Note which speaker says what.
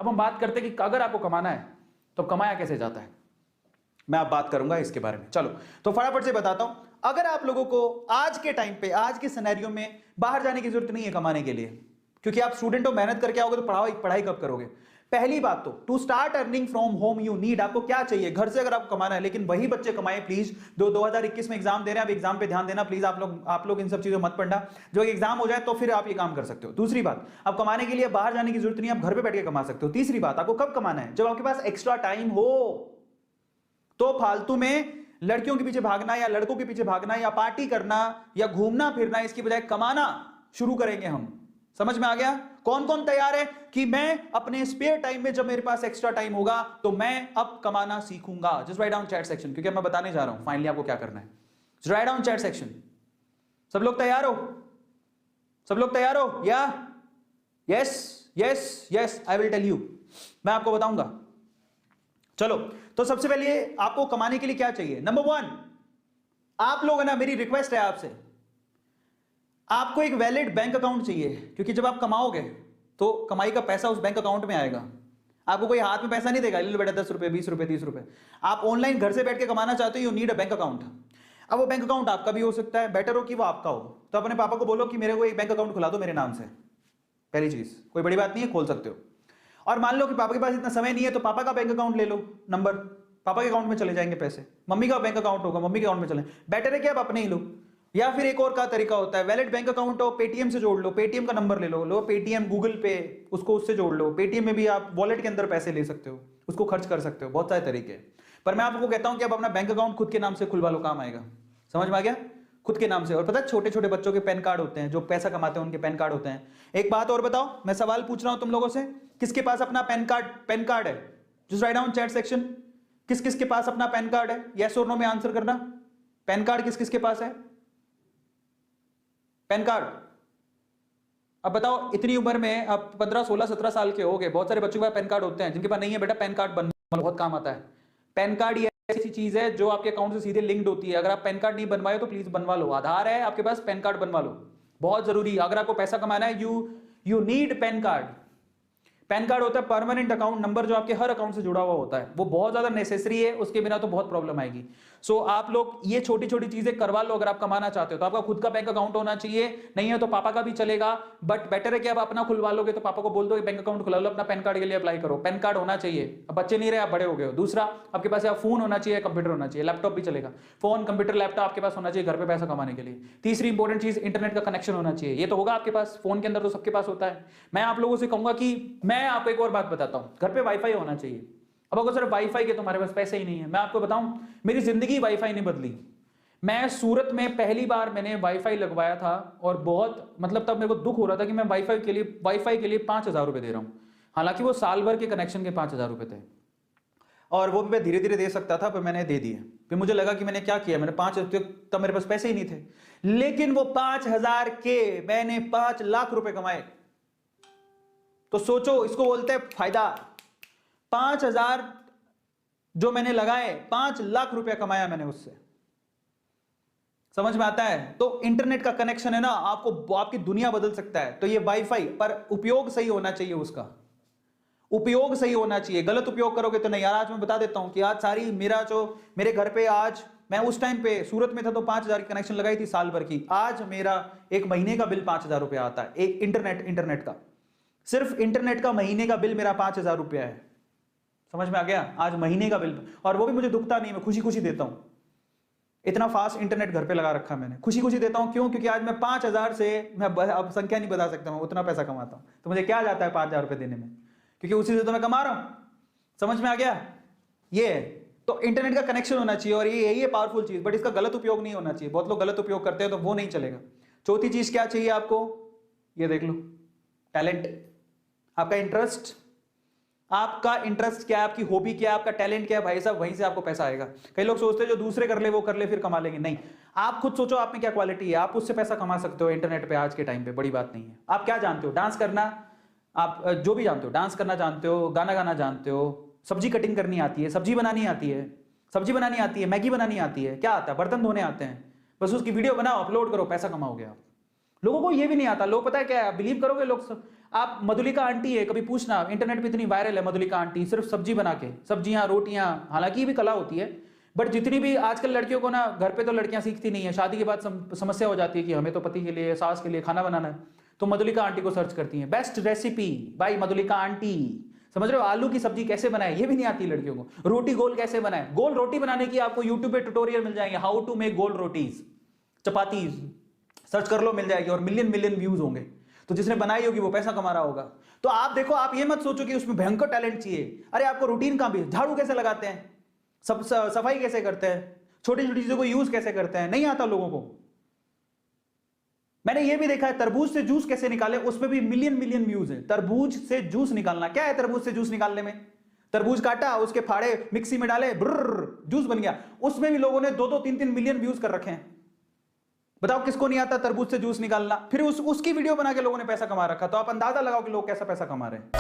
Speaker 1: अब हम बात करते हैं कि अगर आपको कमाना है तो कमाया कैसे जाता है, मैं अब बात करूंगा इसके बारे में। चलो तो फटाफट से बताता हूं। अगर आप लोगों को आज के टाइम पे, आज के सिनेरियो में बाहर जाने की जरूरत नहीं है कमाने के लिए, क्योंकि आप स्टूडेंट हो, मेहनत करके आओगे तो पढ़ाई कब करोगे। पहली बात तो to start earning from home you need, आपको क्या चाहिए घर से अगर आपको कमाना है। लेकिन वही बच्चे कमाए प्लीज 2021 में एग्जाम दे रहे हैं, अब एग्जाम पे ध्यान देना प्लीज। आप लोग इन सब चीजों मत पढ़ना, जो एग्जाम हो जाए तो फिर आप ये काम कर सकते हो। दूसरी बात, अब कमाने के लिए बाहर जाने की जरूरत नहीं है, आप घर पे बैठ के कमा सकते हो। तीसरी बात, आपको कब कमाना है, जब आपके पास एक्स्ट्रा टाइम हो। तो फालतू में लड़कियों के पीछे भागना या लड़कों के पीछे भागना या पार्टी करना या घूमना फिरना, इसकी बजाय कमाना शुरू करेंगे हम। समझ में आ गया? कौन कौन तैयार है कि मैं अपने स्पेयर टाइम में, जब मेरे पास एक्स्ट्रा टाइम होगा तो मैं अब कमाना सीखूंगा? Just write down chat section, क्योंकि मैं बताने जा रहा हूं फाइनली आपको क्या करना है। Just write down chat section. सब लोग तैयार हो? सब लोग तैयार हो? या yes yes yes, I will tell you, मैं आपको बताऊंगा। चलो तो सबसे पहले आपको कमाने के लिए क्या चाहिए। नंबर 1, आप लोग ना, मेरी रिक्वेस्ट है आपसे, आपको एक वैलिड बैंक अकाउंट चाहिए, क्योंकि जब आप कमाओगे तो कमाई का पैसा उस बैंक अकाउंट में आएगा। आपको कोई हाथ में पैसा नहीं देगा, ले लो बेटा 10 रुपए 20 रुपए 30 रुपए। आप ऑनलाइन घर से बैठ के कमाना चाहते हो, you need a bank account. अब वो बैंक अकाउंट आपका भी हो सकता है, बेटर हो कि वो आपका हो। तो अपने पापा को बोलो कि मेरे को एक बैंक अकाउंट खुला दो मेरे नाम से। पहली चीज, कोई बड़ी बात नहीं है, खोल सकते हो। और मान लो कि पापा के पास इतना समय नहीं है, तो पापा का बैंक अकाउंट ले लो, नंबर पापा के अकाउंट में चले जाएंगे पैसे। मम्मी का बैंक अकाउंट होगा, मम्मी के अकाउंट में चले, बेटर है कि आप अपने ही लो। या फिर एक और का तरीका होता है, वैलिड बैंक अकाउंट हो, पेटीएम से जोड़ लो, पेटीएम का नंबर ले लो पेटीएम, गूगल पे, उसको उससे जोड़ लो। पेटीएम में भी आप वॉलेट के अंदर पैसे ले सकते हो, उसको खर्च कर सकते हो, बहुत सारे तरीके। पर मैं आपको कहता हूं कि आप अपना बैंक अकाउंट खुद के नाम से खुलवा लो, काम आएगा। समझ में आ गया? खुद के नाम से। और पता है, छोटे छोटे बच्चों के पैन कार्ड होते हैं, जो पैसा कमाते हैं उनके पैन कार्ड होते हैं। एक बात और बताओ, मैं सवाल पूछ रहा हूं तुम लोगों से, किसके पास अपना पैन कार्ड है? Just write down chat section, किस किस के पास अपना पैन कार्ड है? यस और नो में आंसर करना। पैन कार्ड किस किस के पास है? Pan card. अब बताओ, इतनी उम्र में आप 15 16 17 साल के हो गए, बहुत सारे बच्चों के पास पैन कार्ड होते हैं। जिनके पास नहीं है बेटा, पैन कार्ड बनवा लो, बहुत काम आता है। पैन कार्ड ये ऐसी चीज है जो आपके अकाउंट से सीधे लिंक्ड होती है। अगर आप पैन कार्ड नहीं बनवाए तो प्लीज बनवा लो। आधार है आपके पास, पैन कार्ड बनवा लो, बहुत जरूरी। अगर आपको पैसा कमाना है, you need pan card. Pan card होता है परमानेंट अकाउंट नंबर, जो आपके हर अकाउंट से जुड़ा हुआ होता है। वो बहुत ज्यादा नेसेसरी है, उसके बिना तो बहुत प्रॉब्लम आएगी। सो आप लोग ये छोटी छोटी चीजें करवा लो अगर आप कमाना चाहते हो। तो आपका खुद का बैंक अकाउंट होना चाहिए, नहीं है तो पापा का भी चलेगा, बट बेटर है कि आप अपना खुलवा लोगे तो पापा को बोल दो बैंक अकाउंट खुला लो, अपना पैन कार्ड के लिए अप्लाई करो। पैन कार्ड होना चाहिए। अब बच्चे नहीं रहे, आप बड़े हो गए हो। दूसरा, आपके पास या फोन होना चाहिए, कंप्यूटर होना चाहिए, लैपटॉप भी चलेगा। फोन, कंप्यूटर, लैपटॉप आपके पास होना चाहिए घर पे पैसा कमाने के लिए। तीसरी इंपॉर्टेंट चीज, इंटरनेट का कनेक्शन होना चाहिए। ये तो होगा आपके पास, फोन के अंदर तो सबके पास होता है। मैं आप लोगों से कहूंगा कि मैं आपको एक और बात बताता हूं, घर पे वाईफाई होना चाहिए। अब अगर सिर्फ वाईफाई के तुम्हारे पास पैसे ही नहीं है, मैं आपको बताऊं, मेरी जिंदगी वाईफाई ने बदली। मैं सूरत में पहली बार मैंने वाईफाई लगवाया था, और बहुत मतलब तब मेरे को दुख हो रहा था कि मैं वाईफाई के लिए 5,000 रुपए दे रहा हूं। हालांकि वो साल भर के कनेक्शन के 5,000 रुपए थे, और वो भी मैं धीरे धीरे दे सकता था, पर मैंने दे दिए। फिर मुझे लगा कि मैंने क्या किया, मैंने 5 तब मेरे पास पैसे ही नहीं थे। लेकिन वो 5,000 के मैंने 5 लाख रुपए कमाए। तो सोचो, इसको बोलते हैं फायदा। 5,000 जो मैंने लगाए, 5 लाख रुपया कमाया मैंने उससे। समझ में आता है? तो इंटरनेट का कनेक्शन है ना, आपको आपकी दुनिया बदल सकता है। तो ये वाईफाई, पर उपयोग सही होना चाहिए, उसका उपयोग सही होना चाहिए। गलत उपयोग करोगे तो नहीं। यार आज मैं बता देता हूं कि आज सारी मेरे घर पे, आज मैं उस टाइम पे सूरत में था तो 5,000 की कनेक्शन लगाई थी साल भर की। आज मेरा एक महीने का बिल 5,000 रुपया आता है, एक इंटरनेट का। सिर्फ इंटरनेट का महीने का बिल मेरा 5,000 रुपया है। समझ में आ गया? आज महीने का बिल, और वो भी मुझे दुखता नहीं, मैं खुशी खुशी देता हूं। इतना फास्ट इंटरनेट घर पे लगा रखा मैंने, खुशी खुशी देता हूं। क्यों? क्योंकि आज मैं 5,000 से, मैं अब संख्या नहीं बता सकता, मैं उतना पैसा कमाता हूं। तो मुझे क्या जाता है 5,000 रुपए देने में, क्योंकि उसी से तो मैं कमा रहा हूं। समझ में आ गया? ये तो इंटरनेट का कनेक्शन होना चाहिए, और यही है पावरफुल चीज, बट इसका गलत उपयोग नहीं होना चाहिए। बहुत लोग गलत उपयोग करते हैं, तो वो नहीं चलेगा। चौथी चीज क्या चाहिए आपको, ये देख लो, टैलेंट। आपका इंटरेस्ट, आपका इंटरेस्ट क्या है, आपकी हॉबी क्या है, आपका टैलेंट क्या है, भाई साहब, वहीं से आपको पैसा आएगा। कई लोग सोचते हैं जो दूसरे कर ले वो कर ले फिर कमा लेंगे, नहीं। आप खुद सोचो आप में क्या क्वालिटी है, आप उससे पैसा कमा सकते हो इंटरनेट पे आज के टाइम पे, बड़ी बात नहीं है। आप क्या जानते हो, डांस करना, आप जो भी जानते हो, डांस करना जानते हो, गाना गाना जानते हो, सब्जी कटिंग करनी आती है, सब्जी बनानी आती है, मैगी बनानी आती है, क्या आता है, बर्तन धोने आते हैं, बस उसकी वीडियो बनाओ, अपलोड करो, पैसा कमाओगे आप। लोगों को ये भी नहीं आता। लोग पता है क्या है, बिलीव करोगे लोग, आप मधुलिका आंटी है, कभी पूछना, इंटरनेट पे इतनी वायरल है मधुलिका आंटी, सिर्फ सब्जी बना के, सब्जियां रोटियां, हालांकि ये भी कला होती है, बट जितनी भी आजकल लड़कियों को ना, घर पे तो लड़कियां सीखती नहीं है, शादी के बाद समस्या हो जाती है कि हमें तो पति के लिए, सास के लिए खाना बनाना है, तो मधुलिका आंटी को सर्च करती है, best recipe by Madhulika aunty. समझ रहे हो, आलू की सब्जी कैसे बनाए ये भी नहीं आती लड़कियों को, रोटी गोल कैसे बनाए, गोल रोटी बनाने की आपको यूट्यूब पे ट्यूटोरियल मिल जाएंगे, हाउ टू मेक गोल रोटीज, चपाती, सर्च कर लो मिल जाएगी, और मिलियन मिलियन व्यूज होंगे। तो जिसने बनाई होगी वो पैसा कमा रहा होगा। तो आप देखो, आप ये मत सोचो कि उसमें भयंकर टैलेंट चाहिए। अरे आपको रूटीन काम भी, झाड़ू कैसे लगाते हैं, सब सफाई कैसे करते हैं, छोटी छोटी चीजों को यूज कैसे करते हैं, नहीं आता लोगों को। मैंने ये भी देखा है, तरबूज से जूस कैसे निकाले, उसमें भी मिलियन मिलियन व्यूज है। तरबूज से जूस निकालना क्या है, तरबूज से जूस निकालने में, तरबूज काटा, उसके फाड़े मिक्सी में डाले, ब्रर, जूस बन गया। उसमें भी लोगों ने 2-2, 3-3 मिलियन व्यूज कर रखे हैं। बताओ किसको नहीं आता तरबूज से जूस निकालना, फिर उसकी वीडियो बना के लोगों ने पैसा कमा रखा। तो आप अंदाजा लगाओ कि लोग कैसा पैसा कमा रहे हैं।